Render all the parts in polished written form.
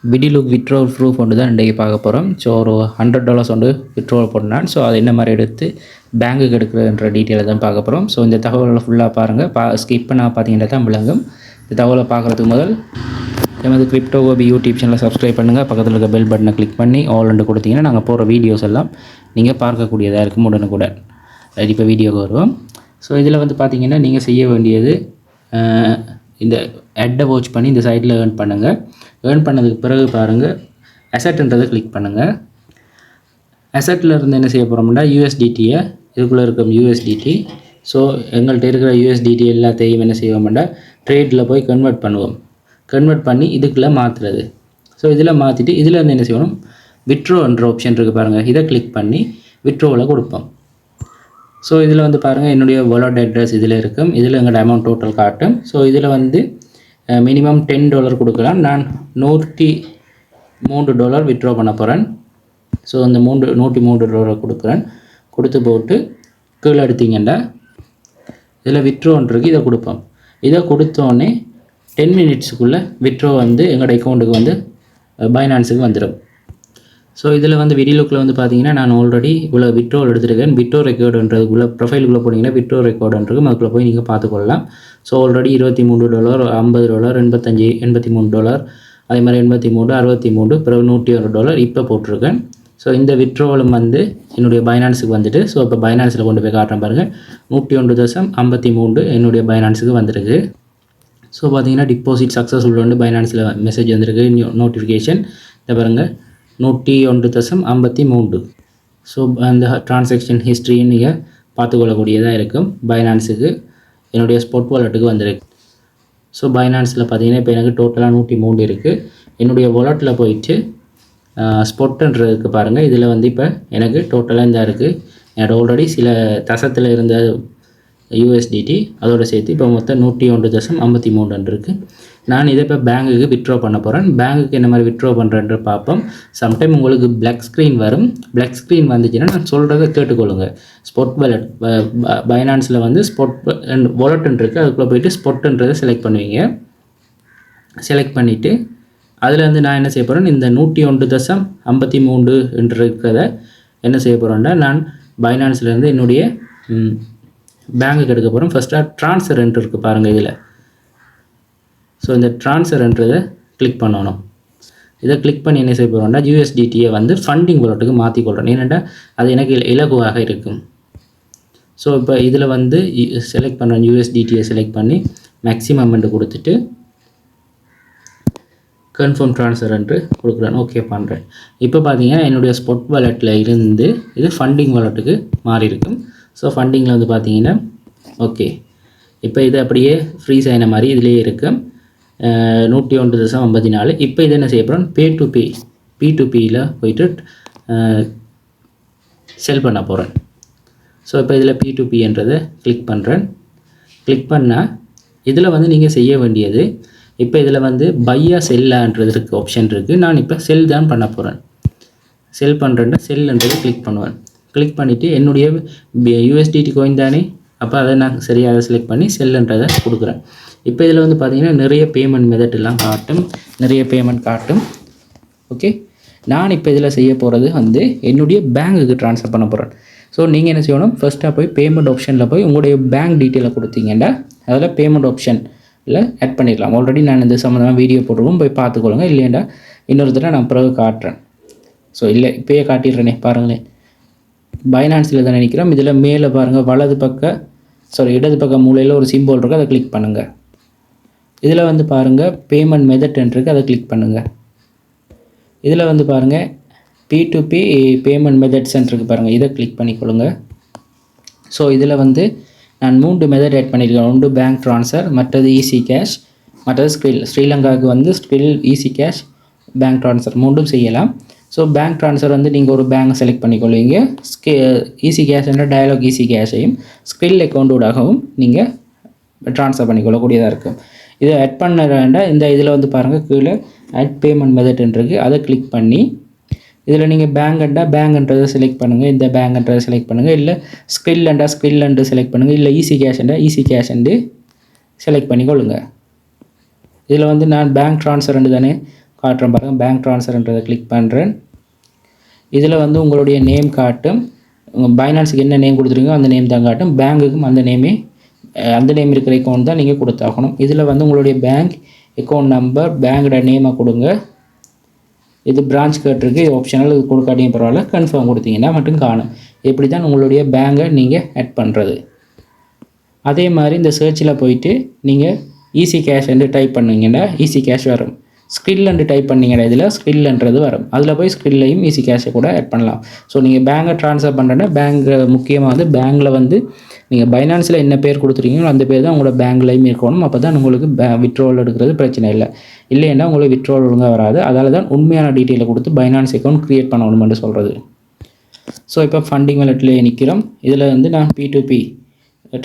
ViDiLOOK withdrawal proof ஒன்று தான் இன்றைக்கி பார்க்க போகிறோம். ஸோ ஒரு $100 வந்து விட்ரோவல் பண்ணான். ஸோ அது என்ன மாதிரி எடுத்து பேங்குக்கு எடுக்கிறதுன்ற டீட்டெயிலை தான் பார்க்க போகிறோம். ஸோ இந்த தகவலை ஃபுல்லாக பாருங்கள். ஸ்கிப் பண்ணால் பார்த்தீங்கன்னா தான் விளங்கும். இந்த தகவலை பார்க்குறதுக்கு முதல் எமது கிரிப்டோ கோபி யூடியூப் சேனலை சப்ஸ்கிரைப் பண்ணுங்கள். பக்கத்தில் இருக்க பெல் பட்டனை கிளிக் பண்ணி ஆல்ரெண்டு கொடுத்தீங்கன்னா நாங்கள் போகிற வீடியோஸ் எல்லாம் நீங்கள் பார்க்கக்கூடியதாக இருக்கும் உடனுக்குடன். இப்போ வீடியோக்கு வருவோம். ஸோ இதில் வந்து பார்த்தீங்கன்னா நீங்கள் செய்ய வேண்டியது இந்த அட்டை வாட்ச் பண்ணி இந்த சைட்டில் ஏர்ன் பண்ணுங்கள். ஏர்ன் பண்ணதுக்கு பிறகு பாருங்கள் அசெட்ன்றதை கிளிக் பண்ணுங்கள். அசெட்டில் இருந்து என்ன செய்ய போகிறோம்னா USDTயை இதுக்குள்ளே இருக்கும் USDT. ஸோ எங்கள்கிட்ட இருக்கிற USDT எல்லாத்தையும் என்ன செய்வோம்னா ட்ரேடில் போய் கன்வெர்ட் பண்ணுவோம். கன்வெர்ட் பண்ணி இதுக்குள்ளே மாற்றுறது. ஸோ இதில் மாற்றிட்டு இதில் வந்து என்ன செய்யணும், விட்ரோன்ற ஆப்ஷன் இருக்குது பாருங்கள். இதை கிளிக் பண்ணி விட்ரோவில் கொடுப்போம். ஸோ இதில் வந்து பாருங்கள் என்னுடைய வாலெட் அட்ரஸ் இதில் இருக்கும். இதில் எங்களோட அமௌண்ட் டோட்டல் காட்டும். ஸோ இதில் வந்து மினிமம் $10 கொடுக்கலாம். நான் $103 விட்ரா பண்ண போகிறேன். ஸோ அந்த $103 கொடுக்குறேன். கொடுத்து போட்டு கீழே எடுத்தீங்கன்னா இதில் விட்ரோன்றது இதை கொடுப்போம். இதை கொடுத்தோடனே 10 மினிட்ஸுக்குள்ளே விட்ரோ வந்து எங்களோட அக்கௌண்ட்டுக்கு வந்து பைனான்ஸுக்கு வந்துடும். ஸோ இதில் வந்து ViDiLOOKல வந்து பார்த்தீங்கன்னா நான் ஆல்ரெடி இவ்வளோ விட்ரோ எடுத்துருக்கேன். விட்ரோ ரெக்கார்டுன்றதுக்குள்ளே ப்ரொஃபைலுக்குள்ளே போனீங்கன்னா விட்ரோ ரெக்கார்டுன்றது அதுக்குள்ளே போய் நீங்கள் பார்த்துக்கொள்ளலாம். ஸோ ஆல்ரெடி $23, $50, $83, அதே மாதிரி 83, 63, பிறகு $101 இப்போ போட்டிருக்கேன். ஸோ இந்த விட்ரோவலும் வந்து என்னுடைய பைனான்ஸுக்கு வந்துட்டு, ஸோ இப்போ பைனான்ஸில் கொண்டு போய் காட்டுறேன் பாருங்கள். 101.53 என்னுடைய பைனான்ஸுக்கு வந்துருக்கு. ஸோ பார்த்தீங்கன்னா டிபாசிட் சக்ஸஸ்ஃபுல் வந்து பைனான்ஸில் மெசேஜ் வந்திருக்கு, நோட்டிஃபிகேஷன். இதை பாருங்கள் 101.53. ஸோ அந்த டிரான்சாக்ஷன் ஹிஸ்ட்ரின்னு நீங்கள் பார்த்துக்கொள்ளக்கூடியதாக இருக்கும். பைனான்ஸுக்கு என்னுடைய ஸ்பாட் வாலெட்டுக்கு வந்திருக்கு. ஸோ பைனான்ஸில் பார்த்தீங்கன்னா இப்போ எனக்கு டோட்டலாக 103 இருக்குது. என்னுடைய வாலெட்டில் போயிட்டு ஸ்பாட்டுன்றதுக்கு பாருங்கள். இதில் வந்து இப்போ எனக்கு டோட்டலாக இந்த இருக்குது. என்னோட ஆல்ரெடி சில தசத்தில் இருந்த USDT அதோடு சேர்த்து இப்போ மொத்தம் 101.53 இருக்குது. நான் இதை இப்போ பேங்குக்கு விட்ரா பண்ண போகிறேன். பேங்குக்கு என்ன மாதிரி விட்ரா பண்ணுறேன்ற பார்ப்போம். சம்டைம் உங்களுக்கு பிளாக் ஸ்க்ரீன் வரும். பிளாக் ஸ்க்ரீன் வந்துச்சுன்னா நான் சொல்கிறத கேட்டுக்கொள்ளுங்க. ஸ்பாட் வாலெட் பைனான்ஸில் வந்து ஸ்பாட் வாலெட்டுன்னு இருக்குது. அதுக்குள்ளே போய்ட்டு ஸ்பாட்டுன்றதை செலக்ட் பண்ணுவீங்க. செலக்ட் பண்ணிவிட்டு அதில் வந்து நான் என்ன செய்ய போகிறேன், இந்த 101.53 இருக்கிறத என்ன செய்ய போகிறேன்னா நான் பைனான்ஸ்லேருந்து என்னுடைய பேங்குக்கு எடுக்க போகிறோம். ஃபஸ்ட்டாக ட்ரான்ஸ்ஃபர் இருக்குது பாருங்கள் இதில். ஸோ இந்த ட்ரான்ஸ்ஃபர்ன்றதை கிளிக் பண்ணணும். இதை கிளிக் பண்ணி என்ன செய்ய போகிறோம்னா USDTயை வந்து ஃபண்டிங் வாலெட்டுக்கு மாற்றிக்கொள்கிறேன். ஏன்னா அது எனக்கு இலகுவாக இருக்கும். ஸோ இப்போ இதில் வந்து செலக்ட் பண்ணுறேன், USDTயை செலக்ட் பண்ணி மேக்ஸிமம் அமௌண்ட்டு கொடுத்துட்டு கன்ஃபார்ம் ட்ரான்ஸ்ஃபர்ன்ட்டு கொடுக்குறேன். ஓகே பண்ணுறேன். இப்போ பார்த்தீங்கன்னா என்னுடைய ஸ்பாட் வாலெட்டில் இருந்து இது ஃபண்டிங் வாலெட்டுக்கு மாறி இருக்கும். ஸோ ஃபண்டிங்கில் வந்து பார்த்தீங்கன்னா ஓகே இப்போ இது அப்படியே ஃப்ரீஸ் ஆகின மாதிரி இதிலேயே இருக்குது. 101.54. இப்போ இது என்ன செய்ய போகிறோம், P2Pயில் போயிட்டு செல் பண்ண போகிறேன். ஸோ இப்போ இதில் P2Pன்றதை கிளிக் பண்ணுறேன். கிளிக் பண்ணால் இதில் வந்து நீங்கள் செய்ய வேண்டியது, இப்போ இதில் வந்து பையா செல்லான்றது இருக்குது, ஆப்ஷன் இருக்குது. நான் இப்போ செல் தான் பண்ண போகிறேன். செல் பண்ணுறேன்னா செல்ன்றதை கிளிக் பண்ணுவேன். கிளிக் பண்ணிவிட்டு என்னுடைய USDT கோயின் தானே, அப்போ அதை நான் சரியாக செலக்ட் பண்ணி செல்லுன்றதை கொடுக்குறேன். இப்போ இதில் வந்து பார்த்திங்கன்னா நிறைய பேமெண்ட் மெத்தட் எல்லாம் காட்டும், நிறைய பேமெண்ட் காட்டும். ஓகே, நான் இப்போ இதில் செய்ய போகிறது வந்து என்னுடைய பேங்குக்கு ட்ரான்ஸ்ஃபர் பண்ண போகிறேன். ஸோ நீங்கள் என்ன செய்யணும், ஃபஸ்ட்டாக போய் பேமெண்ட் ஆப்ஷனில் போய் உங்களுடைய பேங்க் டீட்டெயிலை கொடுத்தீங்கன்னா அதில் பேமெண்ட் ஆப்ஷனில் ஆட் பண்ணிடலாம். ஆல்ரெடி நான் இந்த சம்மந்தமாக வீடியோ போட்டுருவோம், போய் பார்த்துக்கொள்ளுங்க. இல்லைண்டா இன்னொரு தடவை நான் பிறகு காட்டுறேன். ஸோ இல்லை இப்போயே காட்டிடுறேனே பாருங்களேன். பைனான்ஸில் தான் நினைக்கிறோம். இதில் மேலே பாருங்கள் இடது பக்கம் மூலையில் ஒரு சிம்பிள் இருக்குது, அதை கிளிக் பண்ணுங்கள். இதில் வந்து பாருங்கள் பேமெண்ட் மெத்தட்ன்னு இருக்குது, அதை கிளிக் பண்ணுங்கள். இதில் வந்து பாருங்கள் P2P பேமெண்ட் மெத்தட்ஸ்ன்னு இருக்குது பாருங்கள், இதை கிளிக் பண்ணிக்கொள்ளுங்க. ஸோ இதில் வந்து நான் 3 மெத்தட் ஆட் பண்ணியிருக்கேன். ஒன்று பேங்க் ட்ரான்ஸ்ஃபர், மற்றது ஈஸி கேஷ், மற்றது ஸ்ரீலங்காவுக்கு வந்து ஈஸி கேஷ், பேங்க் ட்ரான்ஸ்ஃபர் 3ம் செய்யலாம். ஸோ பேங்க் ட்ரான்ஸ்ஃபர் வந்து நீங்கள் ஒரு பேங்க் செலக்ட் பண்ணிக்கொள்வீங்க. ஈஸி கேஷ் என்ற டயலாக் ஈஸி கேஷையும் ஸ்கில் அக்கௌண்ட்டோடாகவும் நீங்கள் ட்ரான்ஸ்ஃபர் பண்ணிக்கொள்ளக்கூடியதாக இருக்கும். இதை ஆட் பண்ண வேண்டாம். இந்த இதில் வந்து பாருங்கள் கீழே ஆட் பேமெண்ட் மெத்தட்ன்றது, அதை கிளிக் பண்ணி இதில் நீங்கள் பேங்க்ன்றதை செலக்ட் பண்ணுங்கள். இந்த பேங்க்ன்றதை செலக்ட் பண்ணுங்கள். இல்லை ஸ்கில்லுண்டு செலக்ட் பண்ணுங்கள். இல்லை ஈஸி கேஷ்ண்டு செலக்ட் பண்ணிக்கொள்ளுங்க. இதில் வந்து நான் பேங்க் ட்ரான்ஸ்ஃபர்ண்டு தானே காட்டுறேன் பாருங்கள். பேங்க் ட்ரான்ஸ்ஃபர்ன்றதை கிளிக் பண்ணுறேன். இதில் வந்து உங்களுடைய நேம் காட்டும். உங்கள் பைனான்ஸுக்கு என்ன நேம் கொடுத்துருக்கீங்க அந்த நேம் தான் காட்டும். பேங்க்குக்கும் அந்த நேமே அந்த நேம் இருக்கிற அக்கௌண்ட் தான் நீங்கள் கொடுத்தாகணும். இதில் வந்து உங்களுடைய பேங்க் அக்கௌண்ட் நம்பர் பேங்கோட நேமை கொடுங்க. இது பிரான்ச் கேட்டிருக்கு, இது ஆப்ஷனல், இது கொடுக்காட்டியும் பரவாயில்ல. கன்ஃபார்ம் கொடுத்தீங்கன்னா மட்டும் காணும். இப்படி தான் உங்களுடைய பேங்கை நீங்கள் ஆட் பண்ணுறது. அதே மாதிரி இந்த சர்ச்சில் போயிட்டு நீங்கள் ஈஸி கேஷ் என்று டைப் பண்ணிங்கன்னா ஈஸி கேஷ் வரும். ஸ்கில் டைப் பண்ணிங்கன்னா இதில் ஸ்கில்ன்றது வரும். அதில் போய் ஸ்கில்லையும் ஈஸி கேஷை கூட ஆட் பண்ணலாம். ஸோ நீங்கள் பேங்கை ட்ரான்ஸ்ஃபர் பண்ணுறேன்னா பேங்க் முக்கியமாக வந்து பேங்கில் வந்து நீங்கள் பைனான்ஸில் என்ன பேர் கொடுத்துருக்கீங்களோ அந்த பேர் தான் உங்களோட பேங்க்லையும் இருக்கணும். அப்போ தான் உங்களுக்கு வித்ட்ராவல் எடுக்கிறது பிரச்சனை இல்லை. இல்லைன்னா உங்களுக்கு வித்ட்ராவல் ஒழுங்காக வராது. அதால் தான் உண்மையான டீட்டெயிலை கொடுத்து பைனான்ஸ் அக்கௌண்ட் க்ரியேட் பண்ணணும்னு சொல்கிறது. ஸோ இப்போ ஃபண்டிங் வாலெட்லேயே நிற்கிறோம். இதில் வந்து நான் P2P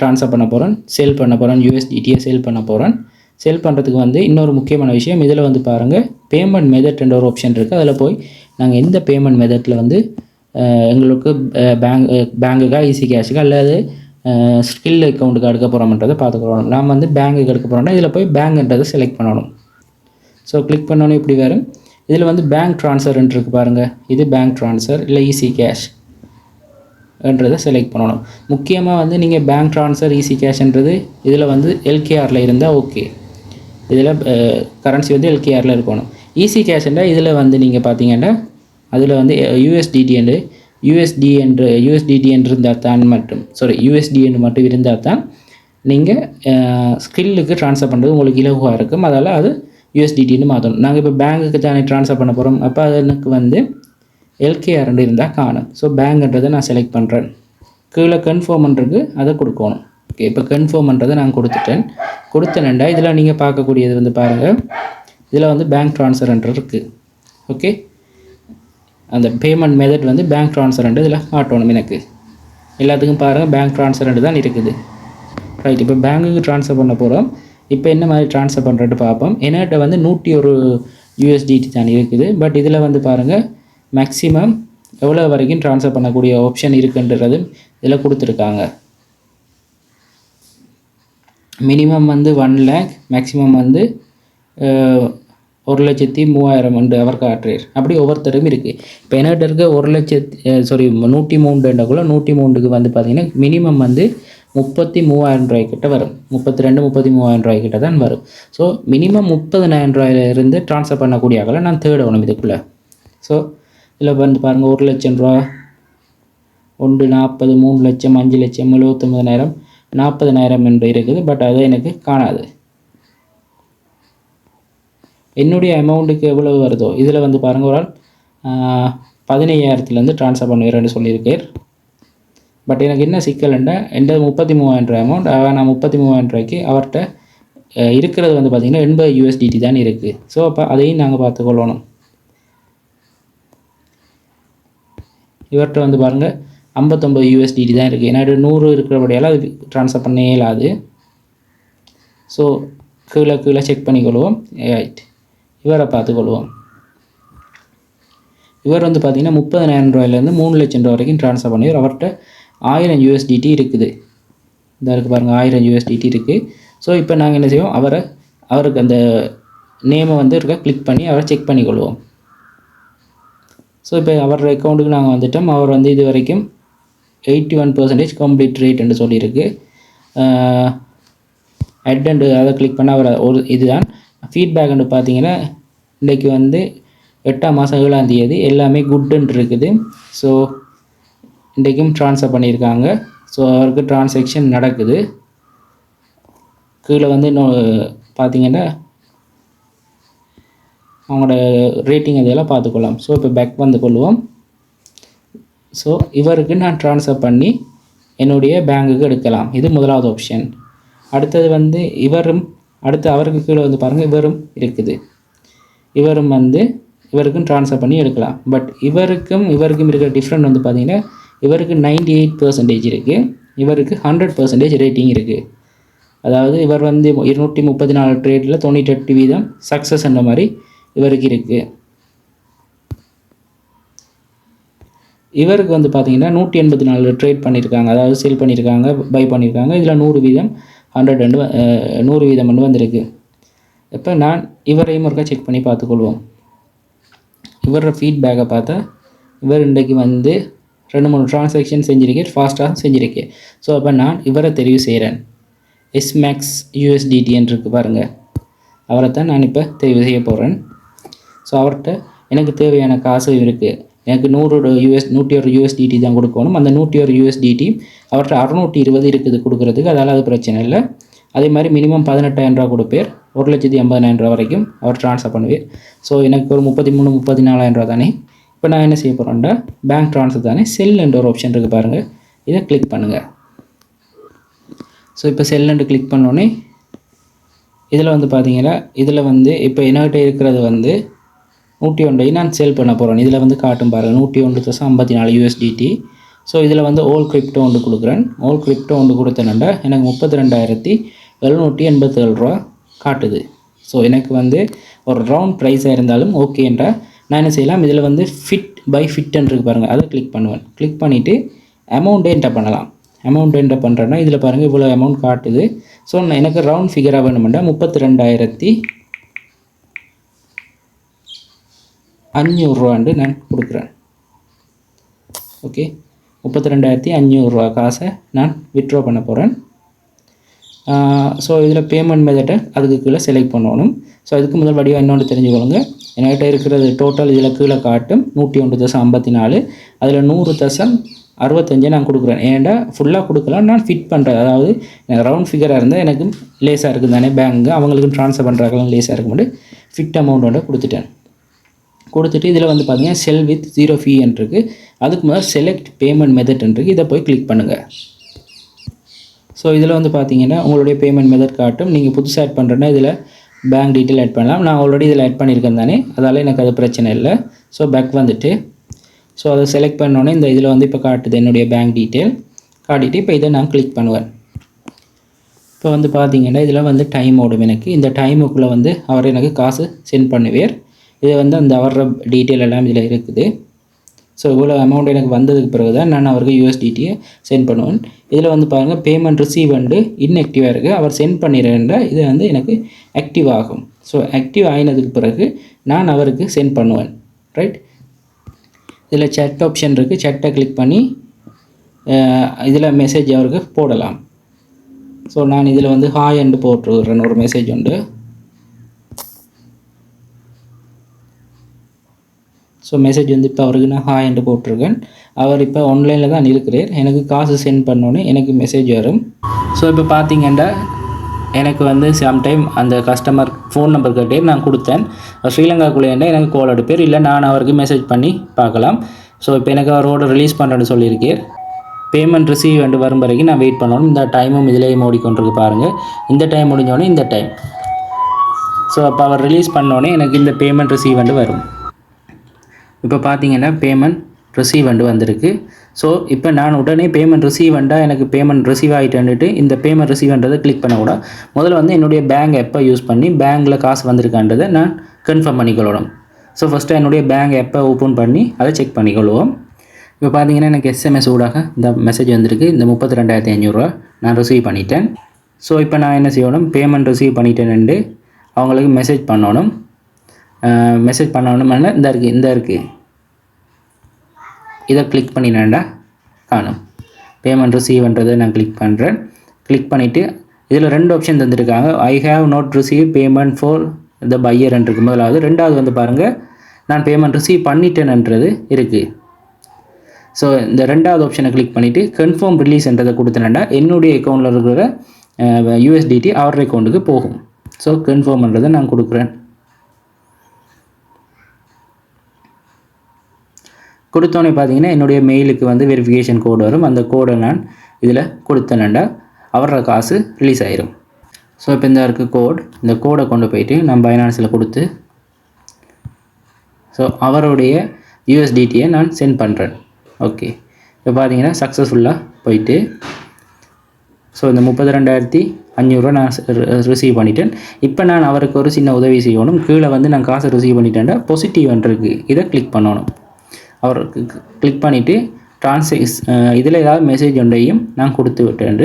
ட்ரான்ஸ்ஃபர் பண்ண போகிறேன், சேல் பண்ண போகிறேன், USDTயை சேல் பண்ண போகிறேன். சேல் பண்ணுறதுக்கு வந்து இன்னொரு முக்கியமான விஷயம், இதில் வந்து பாருங்கள் பேமெண்ட் மெத்தட்ன்ற ஒரு ஆப்ஷன் இருக்குது. அதில் போய் நாங்கள் எந்த பேமெண்ட் மெத்தடில் வந்து எங்களுக்கு பேங்குக்கா ஈஸி கேஷுக்கா அல்லது ஸ்கில் அக்கௌண்ட்டுக்கு எடுக்க போகிறோம்ன்றதை பார்த்துக்கணும். நாம் வந்து பேங்குக்கு எடுக்க போகிறோம்னா இதில் போய் பேங்குன்றதை செலக்ட் பண்ணணும். ஸோ கிளிக் பண்ணோன்னே இப்படி வரும். இதில் வந்து பேங்க் ட்ரான்ஸ்ஃபர்ன்ட்டு இருக்குது பாருங்கள். இது பேங்க் ட்ரான்ஸ்ஃபர் இல்லை ஈஸி கேஷ்ன்றதை செலக்ட் பண்ணணும். முக்கியமாக வந்து நீங்கள் பேங்க் ட்ரான்ஸ்ஃபர் ஈஸி கேஷ்ன்றது இதில் வந்து LKRல இருந்தால் ஓகே. இதில் கரன்சி வந்து LKRல இருக்கணும். ஈஸி கேஷ்ன்றா இதில் வந்து நீங்கள் பார்த்தீங்கன்னா அதில் வந்து USDT இருந்தால் தான் மட்டும் USD மட்டும் இருந்தால் தான் நீங்கள் ஸ்கில்லுக்கு ட்ரான்ஸ்ஃபர் பண்ணுறது உங்களுக்கு இலகுவாக இருக்கும். அதால் அது USDTன்னு மாற்றணும். நாங்கள் இப்போ பேங்குக்கு தானே ட்ரான்ஸ்ஃபர் பண்ண போகிறோம். அப்போ அது எனக்கு வந்து LKR இருந்தால் காணும். ஸோ பேங்குன்றதை நான் செலக்ட் பண்ணுறேன். கீழே கன்ஃபார்ம்ன்றது அதை கொடுக்கணும். ஓகே, இப்போ கன்ஃபார்ம்ன்றதை நான் கொடுத்தேன்டா இதில் நீங்கள் பார்க்கக்கூடியது வந்து பாருங்கள். இதில் வந்து பேங்க் ட்ரான்ஸ்ஃபர்ன்றது இருக்குது. ஓகே, அந்த பேமெண்ட் மெத்தட் வந்து பேங்க் ட்ரான்ஸ்ஃபர்ன்றது இதில் காட்டணும். எனக்கு எல்லாத்துக்கும் பாருங்கள் பேங்க் ட்ரான்ஸ்ஃபர்ன்றது தான் இருக்குது. ரைட், இப்போ பேங்குக்கு ட்ரான்ஸ்ஃபர் பண்ண போகிறோம். இப்போ என்ன மாதிரி ட்ரான்ஸ்ஃபர் பண்ணுறது பார்ப்போம். என்கிட்ட வந்து 101 USDT தான் இருக்குது. பட் இதில் வந்து பாருங்கள் மேக்ஸிமம் எவ்வளோ வரைக்கும் ட்ரான்ஸ்ஃபர் பண்ணக்கூடிய ஆப்ஷன் இருக்குன்றது இதில் கொடுத்துருக்காங்க. மினிமம் வந்து 1 lakh, மேக்ஸிமம் வந்து 1,03,000 என்று அவர் காட்டுறார். அப்படி ஒவ்வொருத்தரும் இருக்குது. இப்போ என்கிட்ட இருக்க 103க்குள்ள 103க்கு வந்து பார்த்திங்கன்னா மினிமம் வந்து 33,000 ரூபாய்க்கிட்ட வரும். 33,000 கிட்ட தான் வரும். ஸோ மினிமம் 30,000 ரூபாயிலிருந்து ட்ரான்ஸ்ஃபர் பண்ணக்கூடிய ஆகலை நான் தேடணும் இதுக்குள்ளே. ஸோ இதில் வந்து பாருங்கள் 1,00,000 ரூபா, 1, 40, 3 லட்சம், 5 லட்சம், 79,000, 40,000 என்று இருக்குது. பட் அது எனக்கு காணாது. என்னுடைய அமௌண்ட்டுக்கு எவ்வளவு வருதோ இதில் வந்து பாருங்கள் ஒரு ஆள் 15,000லேருந்து ட்ரான்ஸ்ஃபர் பண்ணுவேன்னு சொல்லியிருக்கார். பட் எனக்கு என்ன சிக்கல்ண்டா எந்த 33,000 அமௌண்ட் நான் 33,000 ரூபாய்க்கு அவர்கிட்ட இருக்கிறது வந்து பார்த்திங்கன்னா 80 USDT தான் இருக்குது. ஸோ அப்போ அதையும் நாங்கள் பார்த்துக்கொள்ளணும். இவர்கிட்ட வந்து பாருங்கள் 59 USDT தான் இருக்குது. ஏன்னா 100 இருக்கிறபடியால் அது ட்ரான்ஸ்ஃபர் பண்ண இயலாது. ஸோ கீழே செக் பண்ணிக்கொள்வோம். ரைட், இவரை பார்த்துக்கொள்வோம். இவர் வந்து பார்த்திங்கன்னா 30,000 ரூபாயிலேருந்து 3 லட்சம் ரூபா வரைக்கும் ட்ரான்ஸ்ஃபர் பண்ணிடுவார். அவர்கிட்ட 1000 USDT இருக்குது. இந்த இருக்குது பாருங்கள் 1000 USDT இருக்குது. ஸோ இப்போ நாங்கள் என்ன செய்வோம், அவருக்கு அந்த நேமை வந்து இருக்க கிளிக் பண்ணி அவரை செக் பண்ணிக்கொள்வோம். ஸோ இப்போ அவரோட அக்கௌண்ட்டுக்கு நாங்கள் வந்துட்டோம். அவர் வந்து இது வரைக்கும் 81% கம்ப்ளீட் ரேட் என்று சொல்லியிருக்கு. அண்ட் அதை கிளிக் பண்ண அவர் ஒரு இதுதான் ஃபீட்பேக்னு பார்த்தீங்கன்னா இன்றைக்கி வந்து 8ஆம் மாதம் 7ஆம் தேதி எல்லாமே குட்டுன்ட்டு இருக்குது. ஸோ இன்றைக்கும் ட்ரான்ஸ்ஃபர் பண்ணியிருக்காங்க. ஸோ அவருக்கு ட்ரான்சாக்ஷன் நடக்குது. கீழே வந்து இன்னும் பார்த்தீங்கன்னா அவங்களோட ரேட்டிங் அதெல்லாம் பார்த்துக்கொள்ளலாம். ஸோ இப்போ பேக் வந்து கொள்வோம். ஸோ இவருக்கு நான் ட்ரான்ஸ்ஃபர் பண்ணி என்னுடைய பேங்குக்கு எடுக்கலாம். இது முதலாவது ஆப்ஷன். அடுத்தது வந்து அவருக்கு கீழே வந்து பாருங்கள் இவரும் இருக்குது. இவருக்கும் ட்ரான்ஸ்ஃபர் பண்ணி எடுக்கலாம். பட் இவருக்கும் இருக்கிற டிஃப்ரெண்ட் வந்து பார்த்திங்கன்னா இவருக்கு 98% இருக்குது, இவருக்கு 100% ரேட்டிங் இருக்குது. அதாவது இவர் வந்து 234 ட்ரேடில் 98% சக்ஸஸ் என்ற மாதிரி இவருக்கு இருக்குது. இவருக்கு வந்து பார்த்திங்கன்னா 184 ட்ரேட் பண்ணியிருக்காங்க, அதாவது சேல் பண்ணியிருக்காங்க, பை பண்ணியிருக்காங்க. இதில் 100% வந்திருக்கு. இப்போ நான் இவரையும் ஒருக்கா செக் பண்ணி பார்த்துக்கொள்வோம். இவரோட ஃபீட்பேக்கை பார்த்தா இவர் இன்றைக்கு வந்து 2-3 ட்ரான்சாக்ஷன் செஞ்சுருக்கேன், ஃபாஸ்ட்டாக செஞ்சுருக்கேன். ஸோ அப்போ நான் இவரை தெரிவு செய்கிறேன். எஸ்மேக்ஸ் USDT இருக்குது பாருங்கள், அவரை தான் நான் இப்போ தெரிவு செய்ய போகிறேன். ஸோ அவர்கிட்ட எனக்கு தேவையான காசு இருக்குது. எனக்கு 101 USDT தான் கொடுக்கணும். அந்த 101 USDT அவர்கிட்ட 620 இருக்குது கொடுக்குறதுக்கு, அதால் அது பிரச்சனை இல்லை. அதே மாதிரி மினிமம் 18,000 ரூபா கொடுப்பேர், 1,80,000 ரூபா வரைக்கும் அவர் ட்ரான்ஸ்ஃபர் பண்ணுவேன். ஸோ எனக்கு ஒரு 33,000-34,000 ரூபா தானே. இப்போ நான் என்ன செய்ய போகிறேன்டா, பேங்க் ட்ரான்ஸ்ஃபர் தானே, செல் என்ற ஒரு ஆப்ஷன் இருக்குது பாருங்கள், இதை கிளிக் பண்ணுங்கள். ஸோ இப்போ செல் என்று கிளிக் பண்ணோன்னே இதில் வந்து பார்த்தீங்கன்னா இதில் வந்து இப்போ என்கிட்ட இருக்கிறது வந்து 101 நான் செல் பண்ண போகிறேன். இதில் வந்து காட்டும் பாருங்கள் 101.54 USDT. ஸோ இதில் வந்து ஓல் கிரிப்டோ ஒன்று கொடுக்குறேன். ஓல் கிரிப்டோ ஒன்று கொடுத்தேன்டா எனக்கு 32,787 ரூபா காட்டுது. ஸோ எனக்கு வந்து ஒரு ரவுண்ட் ப்ரைஸாக இருந்தாலும் ஓகேன்றா நான் என்ன செய்யலாம், இதில் வந்து ஃபிட் பை ஃபிட்ன்னு இருக்குது பாருங்கள், அதை கிளிக் பண்ணுவேன். கிளிக் பண்ணிவிட்டு அமௌண்ட்டே என்டர் பண்ணலாம். அமௌண்ட் என்டர் பண்ணுறேன்னா இதில் பாருங்கள் இவ்வளோ அமௌண்ட் காட்டுது. ஸோ எனக்கு ரவுண்ட் ஃபிகராக வேணுமெண்டா 32,500 ரூபான்னு நான் கொடுக்குறேன். ஓகே, 32,500 ரூபா காசை நான் வித்ட்ரா பண்ண போகிறேன். ஸோ இதில் பேமெண்ட் மெத்தடை அதுக்கு கீழே செலக்ட் பண்ணணும். ஸோ அதுக்கு முதல் வடிவாக இன்னொன்று தெரிஞ்சுக்கொள்ளுங்க, என்கிட்ட இருக்கிறது டோட்டல் இதில் கீழே காட்டும் 101.54, அதில் 100.65 நான் கொடுக்குறேன். ஏன்டா ஃபுல்லாக கொடுக்கலாம், நான் ஃபிட் பண்ணுறேன். அதாவது எனக்கு ரவுண்ட் ஃபிகராக இருந்தால் எனக்கு லேஸாக இருக்குது தானே, பேங்க்கு அவங்களுக்கு ட்ரான்ஸ்ஃபர் பண்ணுறாங்கலாம் லேஸாக இருக்கும்போது ஃபிட் அமௌண்ட்டோட கொடுத்துட்டு இதில் வந்து பார்த்தீங்கன்னா செல் வித் 0 ஃபீ இருக்குது. அதுக்கு முதல் செலக்ட் பேமெண்ட் மெத்தட் இருக்குது, இதை போய் கிளிக் பண்ணுங்கள். ஸோ இதில் வந்து பார்த்தீங்கன்னா உங்களுடைய பேமெண்ட் மெத்தட் காட்டும். நீங்கள் புதுசாக ஆட் பண்ணுறேன்னா இதில் பேங்க் டீட்டெயில் ஆட் பண்ணலாம். நான் ஆல்ரெடி இதில் ஆட் பண்ணியிருக்கேன் தானே, அதால் எனக்கு அது பிரச்சனை இல்லை. ஸோ பேக் வந்துட்டு ஸோ அதை செலக்ட் பண்ணோன்னே இந்த இதில் வந்து இப்போ காட்டுது என்னுடைய பேங்க் டீட்டெயில் காட்டிட்டு இப்போ இதை நான் கிளிக் பண்ணுவேன். இப்போ வந்து பார்த்தீங்கன்னா இதில் வந்து டைம் ஓடும். எனக்கு இந்த டைமுக்குள்ளே வந்து அவர் எனக்கு காசு சென்ட் பண்ணுவார். இது வந்து அந்த அவரோட டீட்டெயில் எல்லாம் இதில் இருக்குது. ஸோ இவ்வளோ அமௌண்ட் எனக்கு வந்ததுக்கு பிறகு தான் நான் அவருக்கு USDTயை சென்ட் பண்ணுவேன். இதில் வந்து பாருங்கள் பேமெண்ட் ரிசீவ் வந்து இன்ஆக்டிவாக இருக்குது. அவர் சென்ட் பண்ணிடுறேன்டா இது வந்து எனக்கு ஆக்டிவ் ஆகும். ஸோ ஆக்டிவ் ஆகினதுக்கு பிறகு நான் அவருக்கு சென்ட் பண்ணுவேன். ரைட், இதில் chat ஆப்ஷன் இருக்குது, chat-ஐ கிளிக் பண்ணி இதில் மெசேஜ் அவருக்கு போடலாம். ஸோ நான் இதில் வந்து ஹாய் என்று போட்டுருக்கிறேன், ஒரு மெசேஜ் உண்டு. ஸோ மெசேஜ் வந்து இப்போ அவருக்கு நான் ஹாய் என்று போட்டிருக்கேன். அவர் இப்போ ஆன்லைனில் தான் இருக்கிறார். எனக்கு காசு சென்ட் பண்ணோன்னே எனக்கு மெசேஜ் வரும். ஸோ இப்போ பார்த்தீங்கன்னா எனக்கு வந்து சம்டைம் அந்த கஸ்டமர் ஃபோன் நம்பர் கேட்டே நான் கொடுத்தேன். ஸ்ரீலங்காக்குள்ளேண்டா எனக்கு கால் எடுப்பேர், இல்லை நான் அவருக்கு மெசேஜ் பண்ணி பார்க்கலாம். ஸோ இப்போ எனக்கு அவரோட ரிலீஸ் பண்ணுறேன்னு சொல்லியிருக்கேன். பேமெண்ட் ரிசீவ் வந்து வரும் வரைக்கும் நான் வெயிட் பண்ணணும். இந்த டைமும் இதிலேயே ஓடிக்கொண்டிருக்கு பாருங்கள். இந்த டைம் முடிஞ்சோடனே இந்த டைம். ஸோ அப்போ அவர் ரிலீஸ் பண்ணோடனே எனக்கு இந்த பேமெண்ட் ரிசீவ் வந்து வரும். இப்போ பார்த்தீங்கன்னா பேமெண்ட் ரிசீவ் வந்திருக்கு. ஸோ இப்போ நான் உடனே பேமெண்ட் ரிசீவ் எனக்கு பேமெண்ட் ரிசீவ் ஆகிட்டுன்ட்டு இந்த பேமெண்ட் ரிசீவ்ன்றதை கிளிக் பண்ணக்கூடாது. முதல்ல வந்து என்னுடைய பேங்க் எப்போ யூஸ் பண்ணி பேங்க்கில் காசு வந்திருக்கான்றதை நான் கன்ஃபார்ம் பண்ணிக்கொள்ளணும். ஸோ ஃபஸ்ட்டு என்னுடைய பேங்க் எப்போ ஓப்பன் பண்ணி அதை செக் பண்ணிக்கொள்வோம். இப்போ பார்த்தீங்கன்னா எனக்கு SMS ஊடாக இந்த மெசேஜ் வந்திருக்கு. இந்த 32,500 ரூபா நான் ரிசீவ் பண்ணிட்டேன். ஸோ இப்போ நான் என்ன செய்யணும், பேமெண்ட் ரிசீவ் பண்ணிட்டேன்ட்டு அவங்களுக்கு மெசேஜ் பண்ணணும். இந்த இருக்குது இதை கிளிக் பண்ணினேன்டா காணும் பேமெண்ட் ரிசீவ்ன்றதை நான் கிளிக் பண்ணுறேன். கிளிக் பண்ணிவிட்டு இதில் 2 ஆப்ஷன் தந்துருக்காங்க. I have not receive payment for the பையர்ன்னு இருக்குது முதலாவது. ரெண்டாவது வந்து பாருங்கள் நான் பேமெண்ட் ரிசீவ் பண்ணிட்டேன்ன்றது இருக்குது. ஸோ இந்த ரெண்டாவது ஆப்ஷனை கிளிக் பண்ணிவிட்டு கன்ஃபார்ம் ரிலீஸ்ன்றதை கொடுத்தேன்டா என்னுடைய அக்கௌண்ட்டில் இருக்கிற USDT அவர் அக்கௌண்ட்டுக்கு போகும். ஸோ கன்ஃபார்ம்ன்றதை நான் கொடுக்குறேன். கொடுத்தோன்னே பார்த்தீங்கன்னா என்னுடைய மெயிலுக்கு வந்து வெரிஃபிகேஷன் கோடு வரும். அந்த கோடை நான் இதில் கொடுத்தேன்டா அவரோட காசு ரிலீஸ் ஆயிரும். ஸோ இப்போ இந்த இருக்குது கோட், இந்த கோடை கொண்டு போயிட்டு நான் பைனான்ஸில் கொடுத்து ஸோ அவருடைய USDTயை நான் சென்ட் பண்ணுறேன். ஓகே, இப்போ பார்த்தீங்கன்னா சக்ஸஸ்ஃபுல்லாக போயிட்டு ஸோ இந்த 32,500 ரூபா நான் ரிசீவ் பண்ணிட்டேன். இப்போ நான் அவருக்கு ஒரு சின்ன உதவி செய்யணும். கீழே வந்து நான் காசை ரிசீவ் பண்ணிட்டேன்டா பாசிட்டிவ் இருக்குது, இதை கிளிக் பண்ணணும். அவருக்கு கிளிக் பண்ணிவிட்டு இதில் ஏதாவது மெசேஜ் ஒன்றையும் நான் கொடுத்து விட்டேன்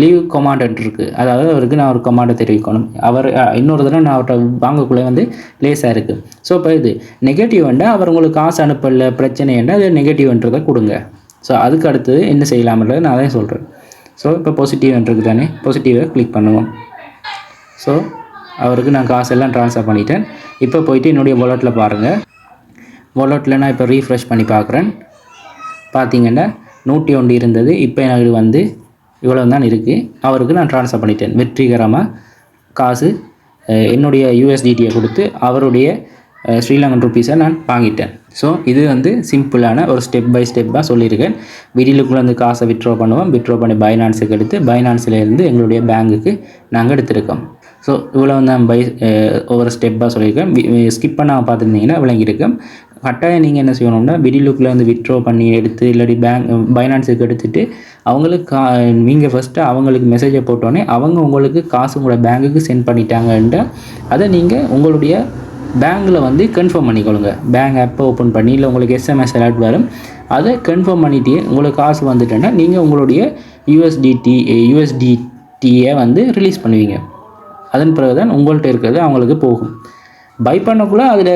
லீவ் கொமாண்ட் இருக்குது. அதாவது அவருக்கு நான் ஒரு கொமாண்டை தெரிவிக்கணும். அவர் இன்னொரு தடவை நான் அவர்கிட்ட வாங்கக்குள்ளே வந்து லேஸாக இருக்குது. ஸோ இப்போ இது நெகட்டிவ்ண்டா அவர் உங்களுக்கு காசு அனுப்பல பிரச்சனைண்டா அது நெகட்டிவ்ன்றதை கொடுங்க. ஸோ அதுக்கு அடுத்தது என்ன செய்யலாம்ன்றது நான் அதையும் சொல்கிறேன். ஸோ இப்போ பாசிட்டிவ்ன்றது தானே, பாசிட்டிவை கிளிக் பண்ணுவோம். ஸோ அவருக்கு நான் காசெல்லாம் ட்ரான்ஸ்ஃபர் பண்ணிட்டேன். இப்போ போயிட்டு என்னுடைய வாலெட்டில் பாருங்கள். வாலெட்டில் நான் இப்போ ரீஃப்ரெஷ் பண்ணி பார்க்குறேன். பார்த்தீங்கன்னா 101 இருந்தது. இப்போ எனக்கு வந்து இவ்வளோ தான் இருக்குது. அவருக்கு நான் ட்ரான்ஸ்ஃபர் பண்ணிட்டேன். வெற்றிகரமாக காசு என்னுடைய USDTயை கொடுத்து அவருடைய ஸ்ரீலங்கன் ருப்பீஸை நான் வாங்கிட்டேன். ஸோ இது வந்து சிம்பிளான ஒரு ஸ்டெப் பை ஸ்டெப்பாக சொல்லியிருக்கேன். ViDiLOOKல வந்து காசை வித்ட்ரா பண்ணுவோம். வித்ட்ரா பண்ணி பைனான்ஸுக்கு எடுத்து பைனான்ஸ்லேருந்து எங்களுடைய பேங்குக்கு நாங்கள் எடுத்திருக்கோம். ஸோ இவ்வளோ தான் ஒவ்வொரு ஸ்டெப்பாக சொல்லியிருக்கேன். ஸ்கிப் பண்ணாமல் பார்த்துருந்தீங்கன்னா விளங்கியிருக்கேன். கட்டாயம் நீங்கள் என்ன செய்யணும்னா ViDiLOOKல வந்து வித்ட்ரா பண்ணி எடுத்து இல்லாட்டி பைனான்ஸுக்கு எடுத்துகிட்டு அவங்களுக்கு நீங்கள் ஃபஸ்ட்டு அவங்களுக்கு மெசேஜை போட்டோன்னே அவங்க உங்களுக்கு காசு உங்களோட பேங்குக்கு சென்ட் பண்ணிட்டாங்கன்ட்டு அதை நீங்கள் உங்களுடைய பேங்கில் வந்து கன்ஃபார்ம் பண்ணிக்கொள்ளுங்க. பேங்க் ஆப்பை ஓப்பன் பண்ணி இல்லை உங்களுக்கு SMS அலர்ட் வரும். அதை கன்ஃபார்ம் பண்ணிட்டு உங்களுக்கு காசு வந்துட்டேன்னா நீங்கள் உங்களுடைய USDTயை வந்து ரிலீஸ் பண்ணுவீங்க. அதன் பிறகு தான் உங்கள்கிட்ட இருக்கிறது அவங்களுக்கு போகும். பை பண்ணக்குள்ளே அதில்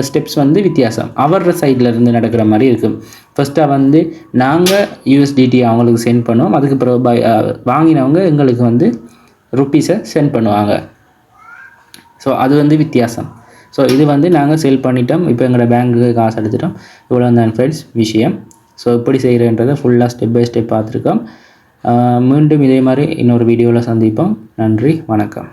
ஸ்டெப்ஸ் வந்து வித்தியாசம் அவரோட சைடில் இருந்து நடக்கிற மாதிரி இருக்கும். ஃபஸ்ட்டாக வந்து நாங்கள் USDT அவங்களுக்கு சென்ட் பண்ணுவோம். அதுக்கு பிறகு வாங்கினவங்க எங்களுக்கு வந்து ருப்பீஸை சென்ட் பண்ணுவாங்க. ஸோ அது வந்து வித்தியாசம். ஸோ இது வந்து நாங்கள் செல் பண்ணிட்டோம். இப்போ எங்களோட பேங்க்குக்கு காசு எடுத்துட்டோம். இவ்வளோ தான் ஃப்ரெண்ட்ஸ் விஷயம். ஸோ எப்படி செய்கிறேன்றதை ஃபுல்லாக ஸ்டெப் பை ஸ்டெப் பார்த்துருக்கோம். மீண்டும் இதே மாதிரி இன்னொரு வீடியோவில் சந்திப்போம். நன்றி, வணக்கம்.